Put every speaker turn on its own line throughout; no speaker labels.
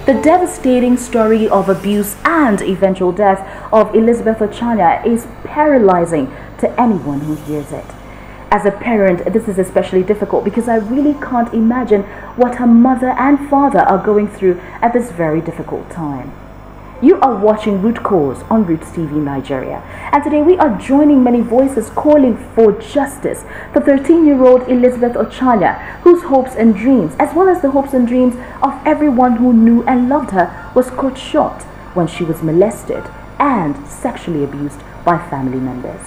The devastating story of abuse and eventual death of Elizabeth Ochanya is paralyzing to anyone who hears it. As a parent, this is especially difficult because I really can't imagine what her mother and father are going through at this very difficult time. You are watching Root Cause on RootsTV Nigeria, and today we are joining many voices calling for justice for 13-year-old Elizabeth Ochanya, whose hopes and dreams, as well as the hopes and dreams of everyone who knew and loved her, was cut short when she was molested and sexually abused by family members.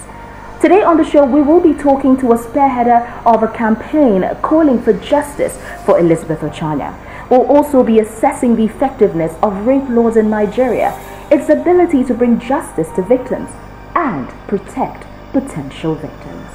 Today on the show, we will be talking to a spearheader of a campaign calling for justice for Elizabeth Ochanya. We'll also be assessing the effectiveness of rape laws in Nigeria, its ability to bring justice to victims, and protect potential victims.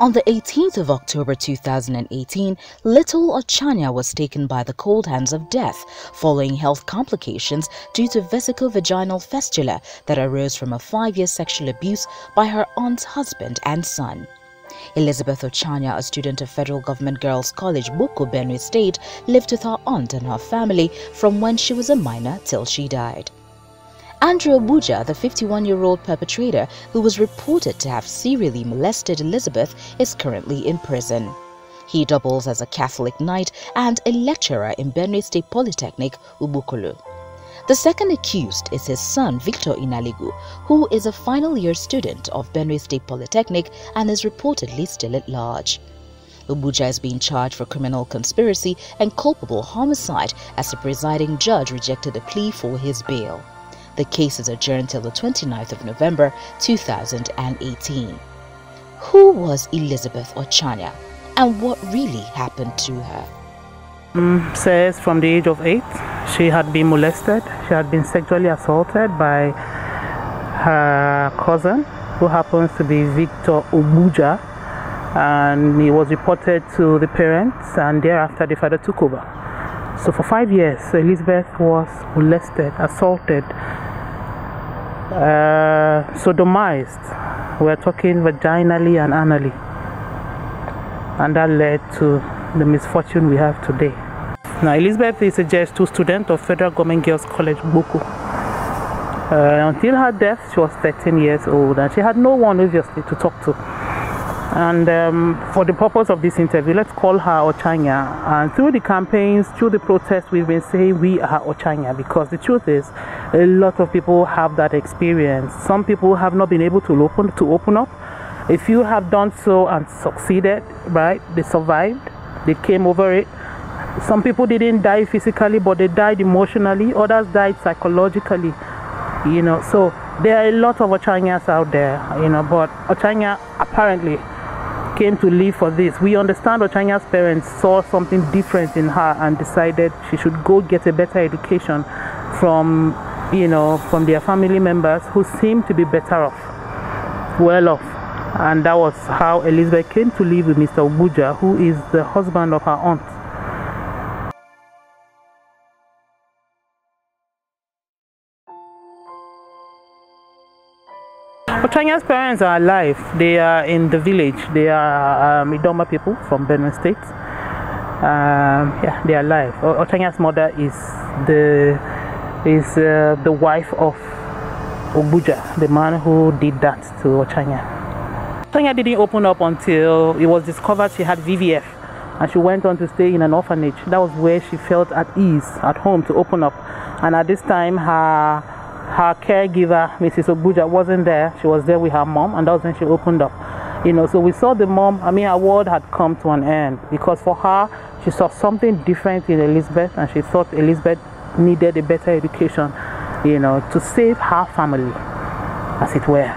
On the 18th of October 2018, little Ochanya was taken by the cold hands of death following health complications due to vesico-vaginal fistula that arose from a 5-year sexual abuse by her aunt's husband and son. Elizabeth Ochanya, a student of Federal Government Girls College, Boko, Benue State, lived with her aunt and her family from when she was a minor till she died. Andrew Abuja, the 51-year-old perpetrator who was reported to have serially molested Elizabeth, is currently in prison. He doubles as a Catholic knight and a lecturer in Benue State Polytechnic, Ubukulu. The second accused is his son, Victor Inaligu, who is a final-year student of Benue State Polytechnic and is reportedly still at large. Abuja is being charged for criminal conspiracy and culpable homicide as the presiding judge rejected a plea for his bail. The case is adjourned till the 29th of November 2018. Who was Elizabeth Ochanya and what really happened to her?
Says from the age of 8, she had been molested. She had been sexually assaulted by her cousin, who happens to be Victor Abuja, and he was reported to the parents, and thereafter the father took over. So for 5 years, Elizabeth was molested, assaulted, sodomized. We're talking vaginally and anally, and that led to the misfortune we have today. Now, Elizabeth is a JS2 student of Federal Government Girls College, Boko. Until her death, she was 13 years old, and she had no one, obviously, to talk to. And for the purpose of this interview, let's call her Ochanya. And through the campaigns, through the protests, we've been saying we are Ochanya, because the truth is, a lot of people have that experience. Some people have not been able to open up. If you have done so and succeeded, right, they survived, they came over it. Some people didn't die physically, but they died emotionally. Others died psychologically, So there are a lot of Ochanyas out there, but Ochanya apparently came to live for this. We understand Ochanya's parents saw something different in her and decided she should go get a better education from their family members who seem to be better off, well off. And that was how Elizabeth came to live with Mr. Abuja, who is the husband of her aunt. Ochanya's parents are alive. They are in the village. They are Idoma people from Benue State. They are alive. Ochanya's mother is the wife of Abuja, the man who did that to Ochanya. Ochanya didn't open up until it was discovered she had VVF, and she went on to stay in an orphanage. That was where she felt at ease, at home, to open up. And at this time, her caregiver, Mrs. Abuja, wasn't there. She was there with her mom, and that was when she opened up. So we saw the mom, her world had come to an end, because for her, she saw something different in Elizabeth, and she thought Elizabeth needed a better education, to save her family, as it were.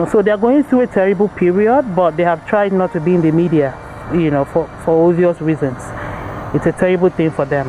So they are going through a terrible period, but they have tried not to be in the media, for obvious reasons. It's a terrible thing for them.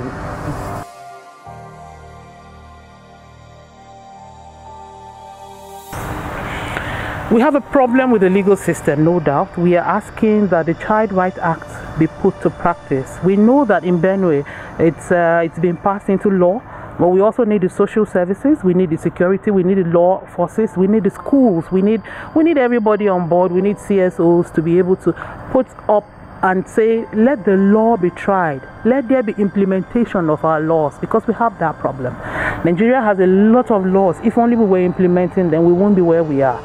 We have a problem with the legal system, no doubt. We are asking that the Child Rights Act be put to practice. We know that in Benue, it's been passed into law, but we also need the social services, we need the security, we need the law forces, we need the schools, we need everybody on board. We need CSOs to be able to put up and say, let the law be tried. Let there be implementation of our laws, because we have that problem. Nigeria has a lot of laws. If only we were implementing them, we won't be where we are.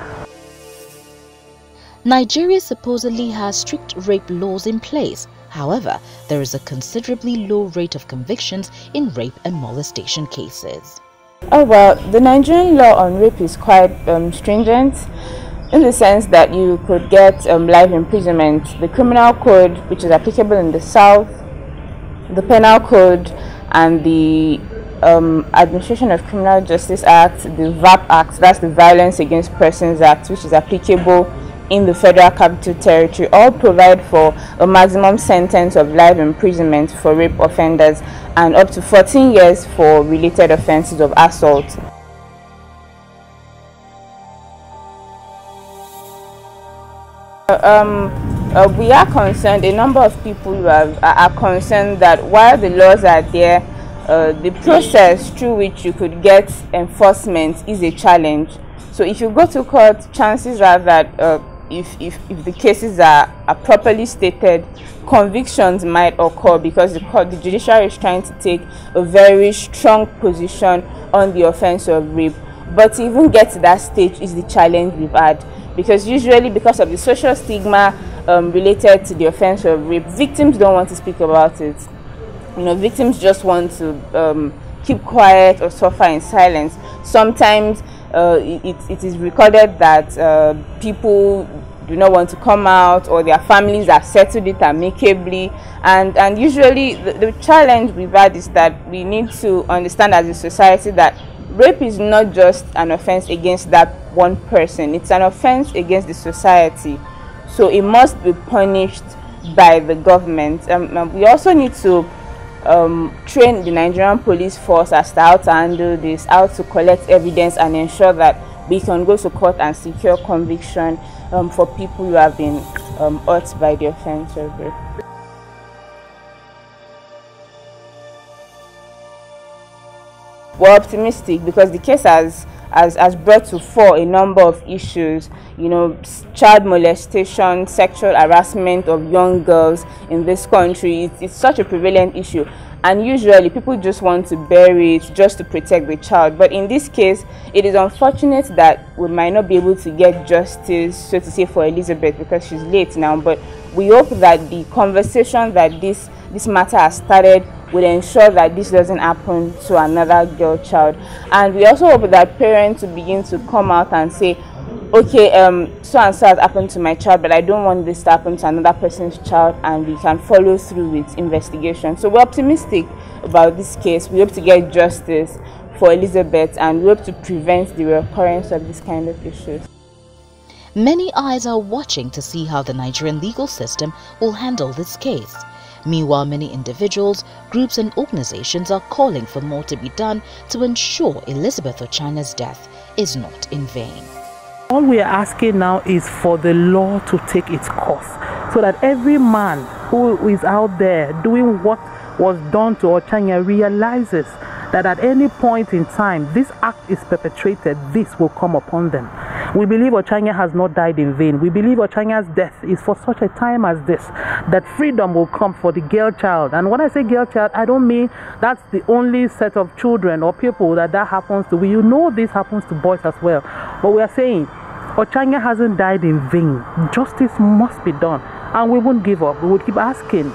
Nigeria supposedly has strict rape laws in place. However, there is a considerably low rate of convictions in rape and molestation cases.
Oh well, the Nigerian law on rape is quite stringent, in the sense that you could get life imprisonment. The criminal code, which is applicable in the south, the penal code, and the Administration of Criminal Justice Act, the VAP Act, that's the Violence Against Persons Act, which is applicable in the Federal Capital Territory, all provide for a maximum sentence of life imprisonment for rape offenders and up to 14 years for related offenses of assault. We are concerned, a number of people are concerned that while the laws are there, the process through which you could get enforcement is a challenge. So if you go to court, chances are that if the cases are properly stated, convictions might occur, because the judiciary is trying to take a very strong position on the offense of rape. But to even get to that stage is the challenge we've had, because usually, because of the social stigma related to the offense of rape, victims don't want to speak about it. You know, victims just want to keep quiet or suffer in silence. Sometimes it is recorded that people do not want to come out, or their families have settled it amicably, and usually the challenge we've had is that we need to understand as a society that rape is not just an offense against that one person, it's an offense against the society, so it must be punished by the government. We also need to train the Nigerian police force as to how to handle this, how to collect evidence and ensure that we can go to court and secure conviction for people who have been hurt by the offense of rape. We're optimistic because the case has brought to fore a number of issues, you know, child molestation, sexual harassment of young girls in this country. It's such a prevalent issue, and usually people just want to bury it just to protect the child. But in this case, it is unfortunate that we might not be able to get justice, so to say, for Elizabeth, because she's late now. But we hope that the conversation that this matter has started will ensure that this doesn't happen to another girl child. And we also hope that parents will begin to come out and say, okay, so and so has happened to my child, but I don't want this to happen to another person's child, and we can follow through with investigation. So we're optimistic about this case. We hope to get justice for Elizabeth, and we hope to prevent the recurrence of this kind of issues.
Many eyes are watching to see how the Nigerian legal system will handle this case. Meanwhile, many individuals, groups and organizations are calling for more to be done to ensure Elizabeth Ochanya's death is not in vain.
All we are asking now is for the law to take its course, so that every man who is out there doing what was done to Ochanya realizes that at any point in time this act is perpetrated, this will come upon them. We believe Ochanya has not died in vain. We believe Ochanya's death is for such a time as this, that freedom will come for the girl child. And when I say girl child, I don't mean that's the only set of children or people that happens to. You know this happens to boys as well. But we are saying Ochanya hasn't died in vain. Justice must be done. And we won't give up. We will keep asking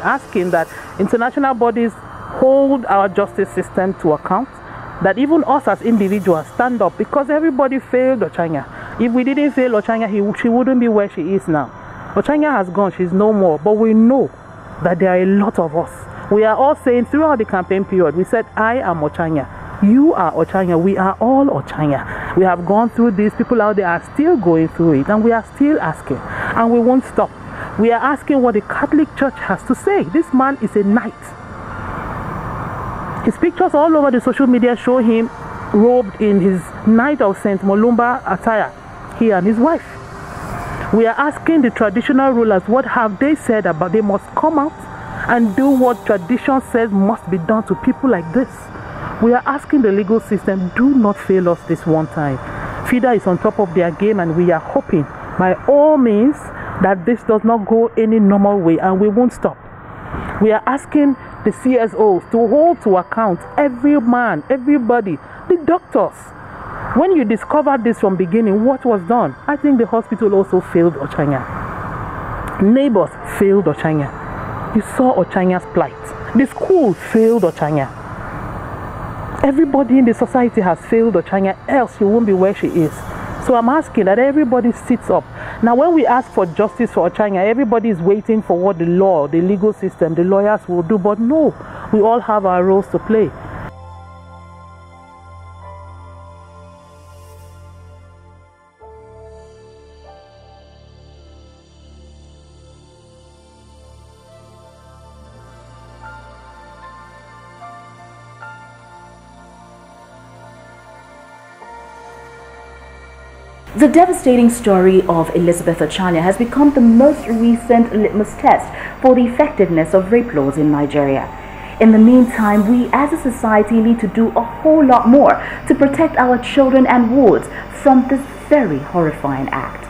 that international bodies hold our justice system to account, that even us as individuals stand up, because everybody failed Ochanya. If we didn't fail Ochanya, she wouldn't be where she is now. Ochanya has gone, she's no more, but we know that there are a lot of us. We are all saying throughout the campaign period, we said, I am Ochanya, you are Ochanya, we are all Ochanya. We have gone through this, people out there are still going through it, and we are still asking, and we won't stop. We are asking what the Catholic Church has to say. This man is a knight. His pictures all over the social media show him robed in his Knight of St. Molumba attire, he and his wife. We are asking the traditional rulers, what have they said about they must come out and do what tradition says must be done to people like this. We are asking the legal system, do not fail us this one time. FIDA is on top of their game, and we are hoping by all means that this does not go any normal way, and we won't stop. We are asking the CSOs to hold to account every man, everybody, the doctors. When you discovered this from beginning, what was done? I think the hospital also failed Ochanya. Neighbors failed Ochanya. You saw Ochanya's plight. The school failed Ochanya. Everybody in the society has failed Ochanya, else she won't be where she is. So I'm asking that everybody sits up. Now when we ask for justice for Ochanya, everybody is waiting for what the law, the legal system, the lawyers will do. But no, we all have our roles to play.
The devastating story of Elizabeth Ochanya has become the most recent litmus test for the effectiveness of rape laws in Nigeria. In the meantime, we as a society need to do a whole lot more to protect our children and wards from this very horrifying act.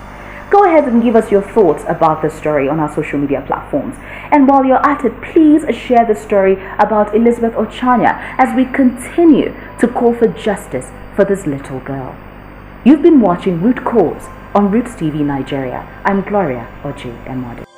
Go ahead and give us your thoughts about this story on our social media platforms. And while you're at it, please share the story about Elizabeth Ochanya as we continue to call for justice for this little girl. You've been watching Root Cause on RootsTV Nigeria. I'm Gloria Oji Emode.